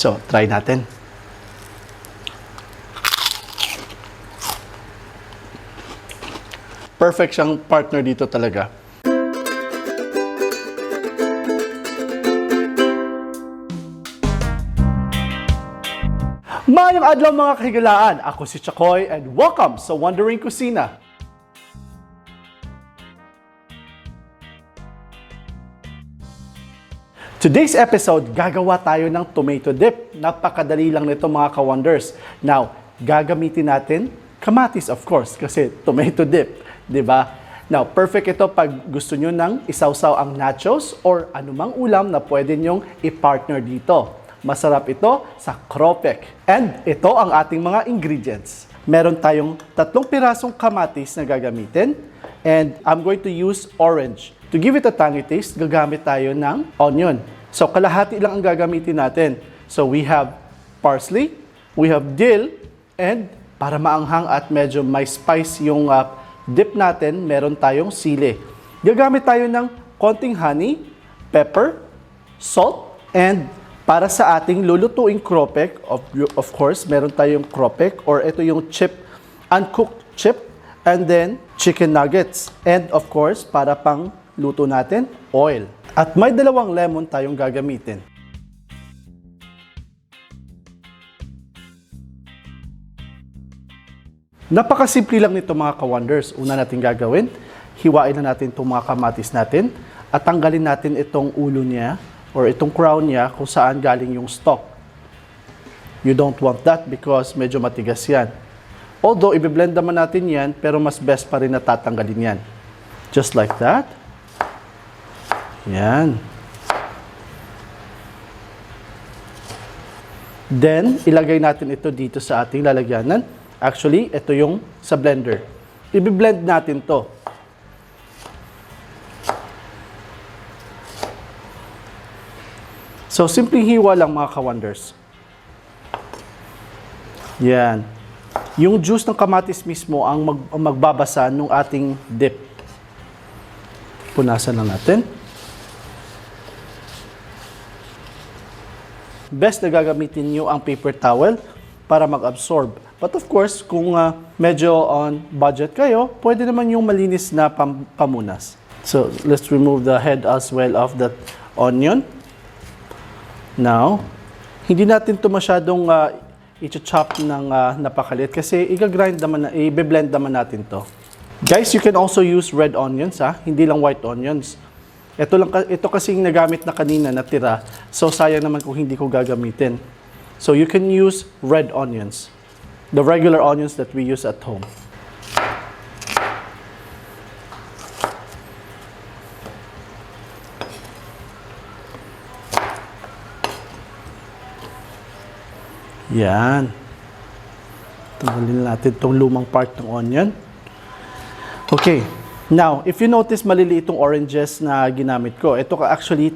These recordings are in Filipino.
So, try natin. Perfect siyang partner dito talaga. Mayang adlaw mga kahigalaan, ako si Chakoy and welcome sa Wandering Kusina. Today's episode, gagawa tayo ng tomato dip. Napakadali lang nito mga ka-wonders. Now, gagamitin natin kamatis of course kasi tomato dip, di ba? Now, perfect ito pag gusto nyo ng isawsaw ang nachos or anumang ulam na pwede nyong i-partner dito. Masarap ito sa kropek. And ito ang ating mga ingredients. Meron tayong 3 pirasong kamatis na gagamitin. And I'm going to use orange. To give it a tangy taste, gagamit tayo ng onion. So, kalahati lang ang gagamitin natin. So, we have parsley, we have dill, and para maanghang at medyo may spice yung dip natin, meron tayong sili. Gagamit tayo ng konting honey, pepper, salt, and para sa ating lulutuing kropek, of course, meron tayong kropek or ito yung chip, uncooked chip, and then chicken nuggets. And of course, para pang luto natin, oil. At may 2 lemon tayong gagamitin. Napakasimple lang nito mga ka-wonders. Una natin gagawin, hiwain na natin itong mga kamatis natin at tanggalin natin itong ulo niya or itong crown niya kung saan galing yung stalk. You don't want that because medyo matigas yan. Although, i-blend naman natin yan, pero mas best pa rin na tatanggalin yan. Just like that. Yan. Then, ilagay natin ito dito sa ating lalagyanan. Actually, ito yung sa blender. I-blend natin to. So, simpleng hiwa lang mga ka-wonders. Yan. Yung juice ng kamatis mismo ang magbabasa ng ating dip. Punasan lang natin. Best na gagamitin nyo ang paper towel para mag-absorb. But of course, kung medyo on budget kayo, pwede naman yung malinis na pamunas. So, let's remove the head as well of that onion. Now, hindi natin ito masyadong i-chop ng napakalit kasi i-blend naman natin to. Guys, you can also use red onions, hindi lang white onions. Ito kasing nagamit na kanina na tira, so sayang naman kung hindi ko gagamitin. So you can use red onions, the regular onions that we use at home. Yan. Tanggalin natin itong lumang part ng onion. Okay. Now, if you notice maliliit itong oranges na ginamit ko, ito actually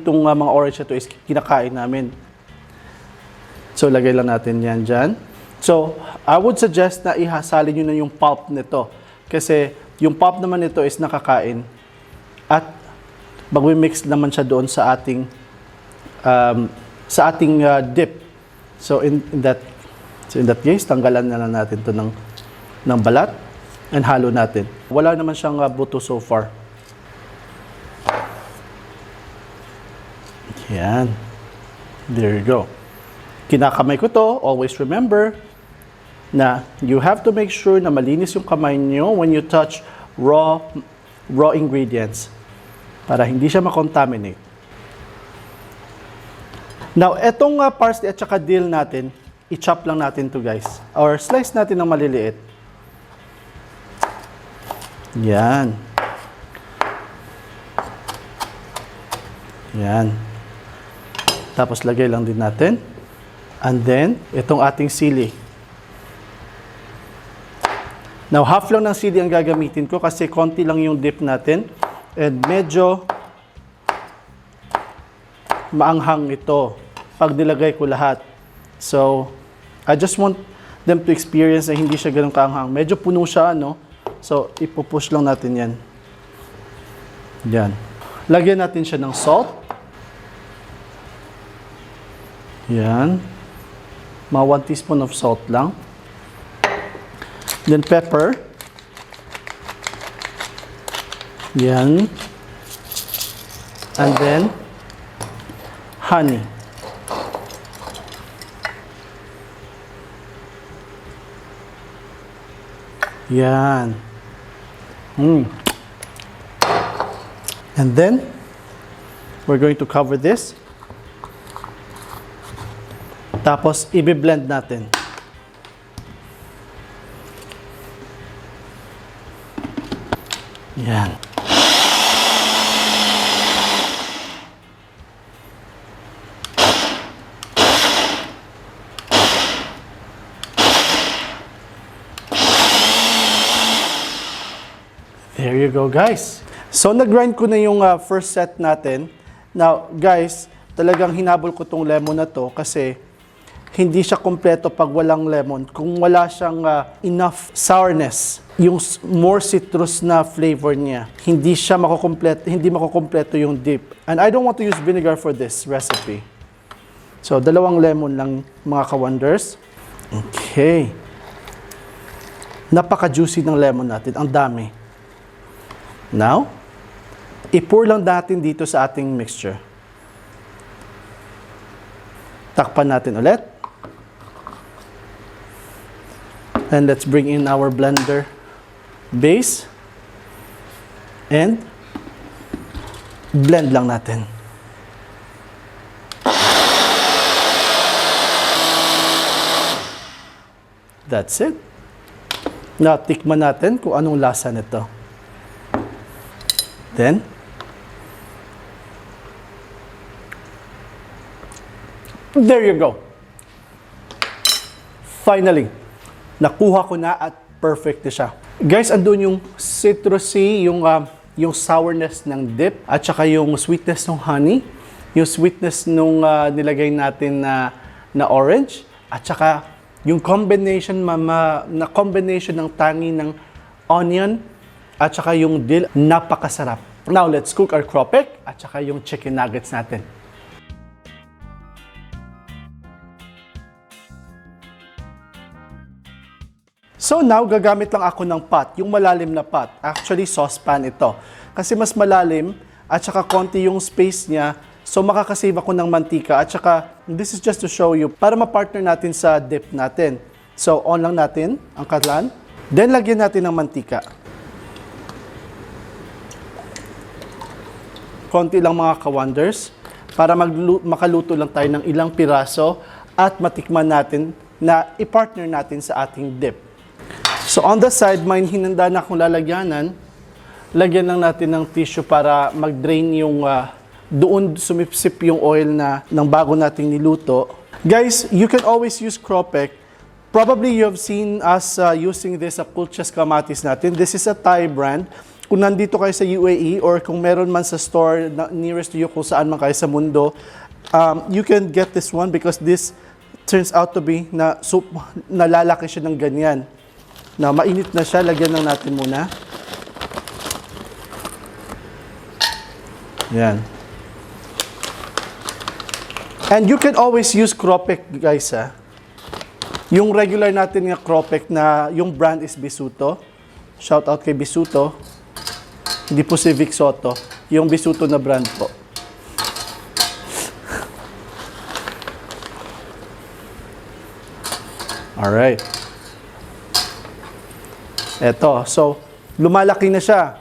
itong mga orange na ito is kinakain namin. So, lagay lang natin yan dyan. So, I would suggest na ihasali nyo na yung pulp nito. Kasi yung pulp naman nito is nakakain. At magwi-mix naman siya doon sa ating dip. So, in that case, tanggalan na lang natin ito ng balat. And halo natin. Wala naman siyang buto so far. Yan. There you go. Kinakamay ko to. Always remember na you have to make sure na malinis yung kamay nyo when you touch raw ingredients para hindi siya makontaminate. Now, etong parsley at saka dill natin, i-chop lang natin to guys. Or slice natin ng maliliit. Yan. Yan. Tapos lagay lang din natin. And then, itong ating sili. Now, half lang ng sili ang gagamitin ko kasi konti lang yung dip natin. And medyo maanghang ito pag nilagay ko lahat. So, I just want them to experience na hindi siya ganun kaanghang. Medyo puno siya, no? So, ipupush lang natin yan. Yan. Lagyan natin siya ng salt. Yan. Mga 1 teaspoon of salt lang. Then pepper. Yan. And then honey. Yan. And then we're going to cover this. Tapos i-blend natin. Yan. There you go, guys. So, nag-grind ko na yung first set natin. Now, guys, talagang hinabol ko tong lemon na to kasi hindi siya kompleto pag walang lemon. Kung wala siyang enough sourness, yung more citrus na flavor niya, hindi makukompleto yung dip. And I don't want to use vinegar for this recipe. So, 2 lemon lang, mga ka-wonders. Okay. Napaka-juicy ng lemon natin. Ang dami. Now, i-pour lang natin dito sa ating mixture. Takpan natin ulit. And let's bring in our blender base. And blend lang natin. That's it. Now, tikman natin kung anong lasa nito. Then, there you go. Finally, nakuha ko na at perfect na siya. Guys, andun yung citrusy, yung sourness ng dip, at saka yung sweetness ng honey, yung sweetness nung nilagay natin na orange, at saka yung combination ng tangy ng onion, at saka yung dill, napakasarap. Now, let's cook our kropek at saka yung chicken nuggets natin. So now, gagamit lang ako ng pot, yung malalim na pot. Actually, saucepan ito. Kasi mas malalim at saka konti yung space niya. So makakasave ako ng mantika at saka, this is just to show you, para ma-partner natin sa dip natin. So on lang natin ang katlan. Then lagyan natin ng mantika. Konti lang mga ka-wonders para makaluto lang tayo ng ilang piraso at matikman natin na i-partner natin sa ating dip. So on the side, may hinanda na akong lalagyanan. Lagyan lang natin ng tissue para mag-drain yung doon sumipsip yung oil ng bago nating niluto. Guys, you can always use kropek. Probably you have seen us using this sa kulchas kamatis natin. This is a Thai brand. Kung nandito kayo sa UAE or kung meron man sa store na nearest to you kung saan man kayo sa mundo, you can get this one because this turns out to be nalalaki siya ng ganyan. Na mainit na siya, lagyan lang natin muna. Yan. And you can always use kropek, guys, ha. Yung regular natin nga kropek na yung brand is Bisuto. Shout out kay Bisuto. Hindi po si Vic Soto. Yung Bisuto na brand po. Alright. Eto. So, lumalaki na siya.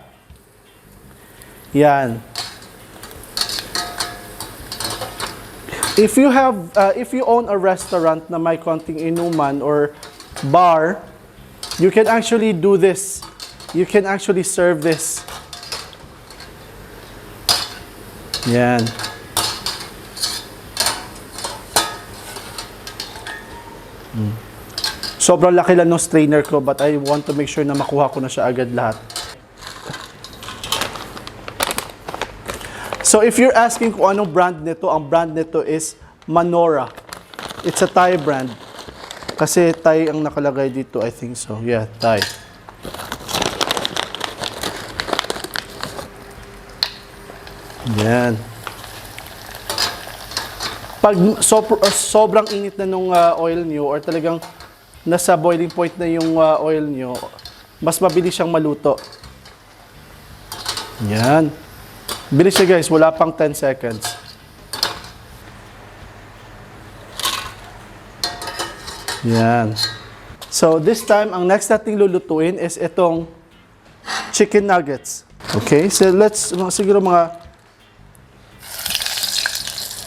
Yan. If you own a restaurant na may konting inuman or bar, you can actually do this. You can actually serve this. Yan. Sobrang laki lang ng strainer ko but I want to make sure na makuha ko na siya agad lahat. So if you're asking kung anong brand nito, ang brand nito is Manora. It's a Thai brand. Kasi Thai ang nakalagay dito, I think so. Yeah, Thai. Yan. Pag sobrang init na nung oil nyo or talagang nasa boiling point na yung oil nyo, mas mabilis siyang maluto. Yan. Bilis siya guys, wala pang 10 seconds. Yan. So this time, ang next nating lulutuin is itong chicken nuggets. Okay, so let's, siguro mga,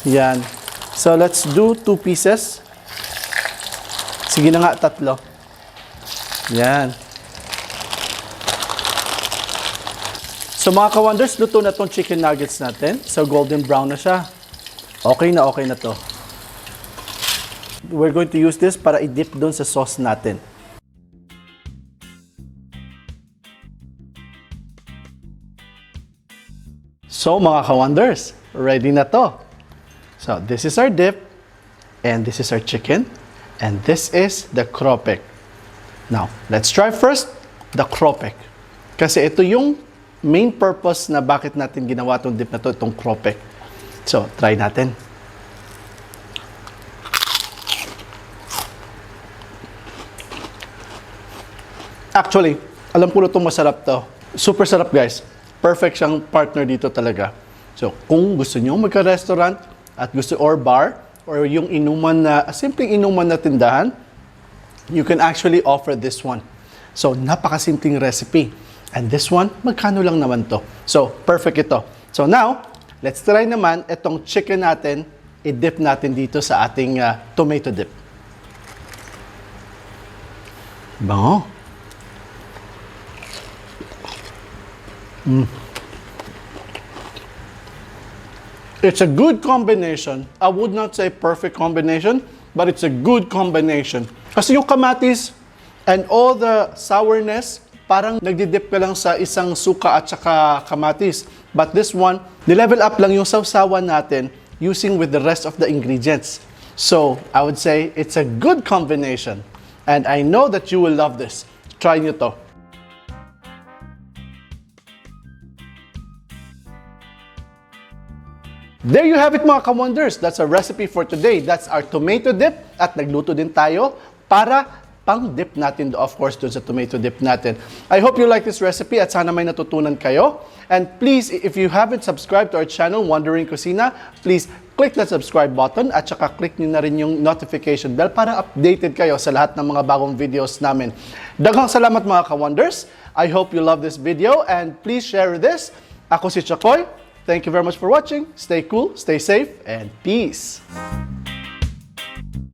yan. So let's do 2 pieces. Sige na nga, 3. Yan. So mga ka-wonders, luto na tong chicken nuggets natin. So golden brown na siya. Okay na to. We're going to use this para i-dip doon sa sauce natin. So mga ka-wonders, ready na to. So this is our dip, and this is our chicken, and this is the kropek. Now, let's try first the kropek. Kasi ito yung main purpose na bakit natin ginawa itong dip na to, itong kropek. So, try natin. Actually, alam ko na itong masarap to. Super sarap guys. Perfect siyang partner dito talaga. So, kung gusto nyo magka-restaurant at gusto or bar or yung inuman na, simpleng inuman na tindahan, you can actually offer this one. So, napakasimpleng recipe. And this one, magkano lang naman to. So, perfect ito. So now, let's try naman itong chicken natin, i-dip natin dito sa ating tomato dip. Bango. It's a good combination. I would not say perfect combination, but it's a good combination. Kasi yung kamatis and all the sourness, parang nagdi-dip ka lang sa isang suka at saka kamatis. But this one, nilevel up lang yung sawsawan natin using with the rest of the ingredients. So, I would say it's a good combination. And I know that you will love this. Try nyo to. There you have it mga ka-wonders. That's our recipe for today. That's our tomato dip. At nagluto din tayo para pang-dip natin, of course, dun sa tomato dip natin. I hope you like this recipe at sana may natutunan kayo. And please, if you haven't subscribed to our channel, Wondering Kusina, please click that subscribe button at saka click nyo na rin yung notification bell para updated kayo sa lahat ng mga bagong videos namin. Daghang salamat mga ka-wonders. I hope you love this video and please share this. Ako si Chakoy. Thank you very much for watching. Stay cool, stay safe, and peace.